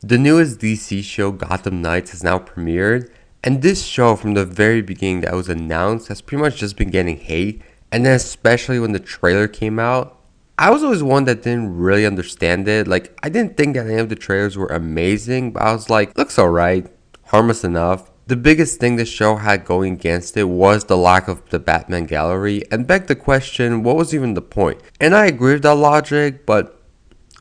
The newest DC show, Gotham Knights, has now premiered, and this show from the very beginning that was announced has pretty much just been getting hate, and then especially when the trailer came out, I was always one that didn't really understand it. Like, I didn't think that any of the trailers were amazing, but I was like, looks alright, harmless enough. The biggest thing the show had going against it was the lack of the Batman gallery, and begged the question, what was even the point? And I agree with that logic, but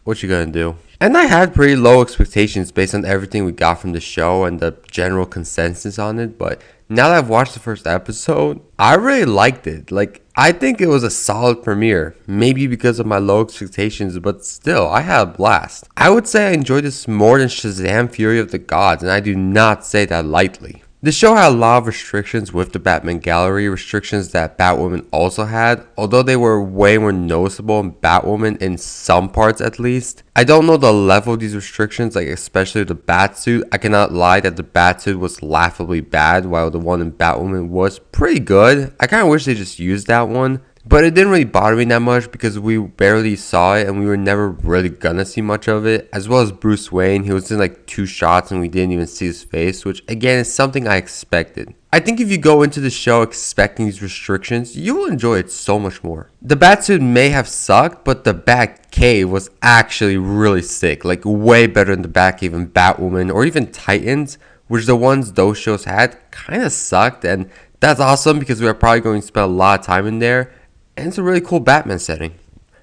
what you gonna do? And I had pretty low expectations based on everything we got from the show and the general consensus on it, but now that I've watched the first episode, I really liked it. Like, I think it was a solid premiere, maybe because of my low expectations, but still, I had a blast. I would say I enjoyed this more than Shazam Fury of the Gods, and I do not say that lightly. The show had a lot of restrictions with the Batman gallery, restrictions that Batwoman also had, although they were way more noticeable in Batwoman in some parts at least. I don't know the level of these restrictions, like especially the Batsuit. I cannot lie that the Batsuit was laughably bad, while the one in Batwoman was pretty good. I kind of wish they just used that one. But it didn't really bother me that much because we barely saw it and we were never really gonna see much of it. As well as Bruce Wayne, he was in like 2 shots and we didn't even see his face, which again is something I expected. I think if you go into the show expecting these restrictions, you will enjoy it so much more. The Batsuit may have sucked, but the Batcave was actually really sick. Like way better than the Batcave in Batwoman or even Titans, which the ones those shows had kinda sucked, and that's awesome because we are probably going to spend a lot of time in there. And it's a really cool Batman setting.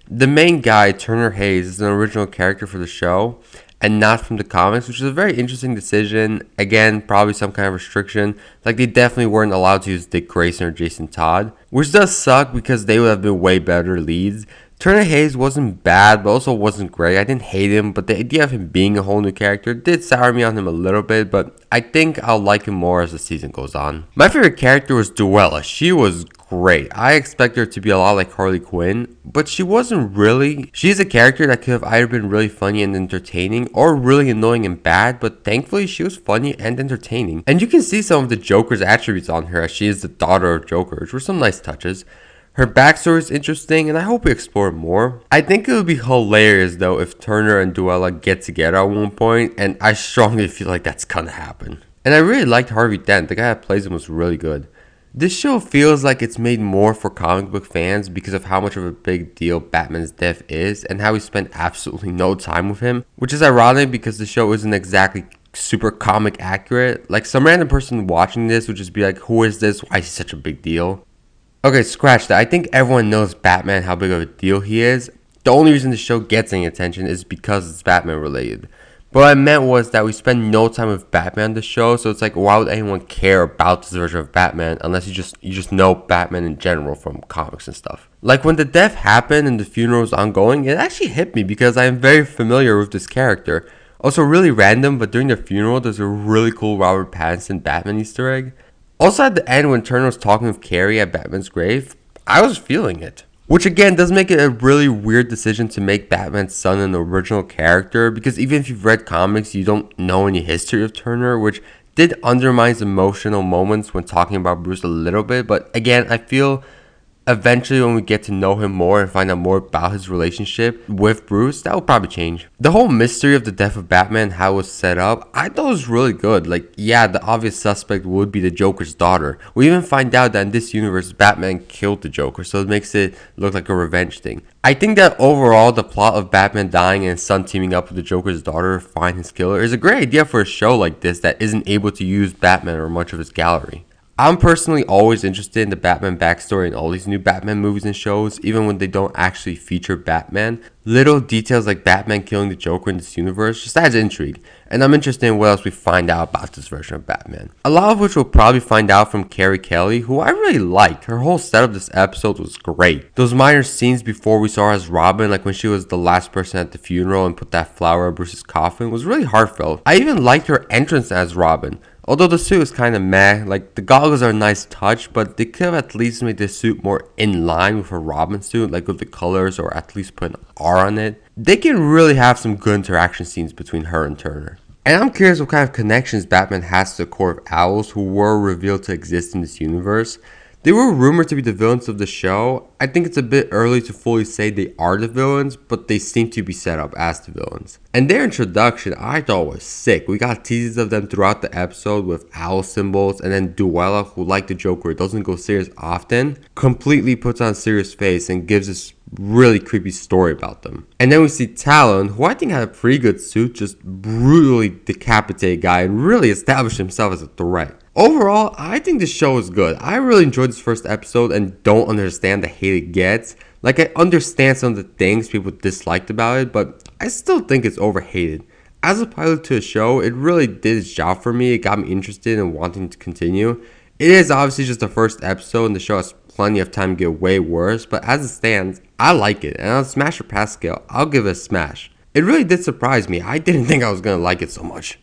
The main guy, Turner Hayes, is an original character for the show and not from the comics, which is a very interesting decision. Again, probably some kind of restriction. Like, they definitely weren't allowed to use Dick Grayson or Jason Todd, which does suck because they would have been way better leads. Turner Hayes wasn't bad, but also wasn't great. I didn't hate him, but the idea of him being a whole new character did sour me on him a little bit, but I think I'll like him more as the season goes on. My favorite character was Duella. She was great. I expect her to be a lot like Harley Quinn, but she wasn't really. She's a character that could have either been really funny and entertaining or really annoying and bad, but thankfully she was funny and entertaining. And you can see some of the Joker's attributes on her as she is the daughter of Joker, which were some nice touches. Her backstory is interesting, and I hope we explore more. I think it would be hilarious, though, if Turner and Duella get together at one point, and I strongly feel like that's gonna happen. And I really liked Harvey Dent. The guy that plays him was really good. This show feels like it's made more for comic book fans because of how much of a big deal Batman's death is, and how we spent absolutely no time with him, which is ironic because the show isn't exactly super comic accurate. Like, some random person watching this would just be like, who is this? Why is he such a big deal? Okay, scratch that. I think everyone knows Batman, how big of a deal he is. The only reason the show gets any attention is because it's Batman related. But what I meant was that we spend no time with Batman on the show, so it's like, why would anyone care about this version of Batman unless you just know Batman in general from comics and stuff. Like, when the death happened and the funeral was ongoing, it actually hit me because I am very familiar with this character. Also really random, but during the funeral there's a really cool Robert Pattinson Batman Easter egg. Also at the end when Turner was talking with Carrie at Batman's grave, I was feeling it. Which again does make it a really weird decision to make Batman's son an original character, because even if you've read comics you don't know any history of Turner, which did undermine emotional moments when talking about Bruce a little bit, but again I feel eventually when we get to know him more and find out more about his relationship with Bruce, that will probably change. The whole mystery of the death of Batman, how it was set up, I thought was really good. Like, yeah, the obvious suspect would be the Joker's daughter. We even find out that in this universe, Batman killed the Joker, so it makes it look like a revenge thing. I think that overall, the plot of Batman dying and his son teaming up with the Joker's daughter to find his killer is a great idea for a show like this that isn't able to use Batman or much of his gallery. I'm personally always interested in the Batman backstory in all these new Batman movies and shows, even when they don't actually feature Batman. Little details like Batman killing the Joker in this universe just adds intrigue, and I'm interested in what else we find out about this version of Batman. A lot of which we'll probably find out from Carrie Kelly, who I really liked. Her whole setup this episode was great. Those minor scenes before we saw her as Robin, like when she was the last person at the funeral and put that flower on Bruce's coffin, was really heartfelt. I even liked her entrance as Robin. Although the suit is kind of meh, like the goggles are a nice touch, but they could have at least made the suit more in line with her Robin suit, like with the colors, or at least put an R on it. They can really have some good interaction scenes between her and Turner. And I'm curious what kind of connections Batman has to the Court of Owls, who were revealed to exist in this universe. They were rumored to be the villains of the show. I think it's a bit early to fully say they are the villains, but they seem to be set up as the villains. And their introduction I thought was sick. We got teases of them throughout the episode with owl symbols, and then Duella, who like the Joker doesn't go serious often, completely puts on a serious face and gives this really creepy story about them. And then we see Talon, who I think had a pretty good suit, just brutally decapitate a guy and really establish himself as a threat. Overall, I think this show is good. I really enjoyed this first episode and don't understand the hate it gets. Like, I understand some of the things people disliked about it, but I still think it's overhated. As a pilot to a show, it really did its job for me. It got me interested in wanting to continue. It is obviously just the first episode and the show has plenty of time to get way worse, but as it stands, I like it. And on a smash or pass scale, I'll give it a smash. It really did surprise me. I didn't think I was going to like it so much.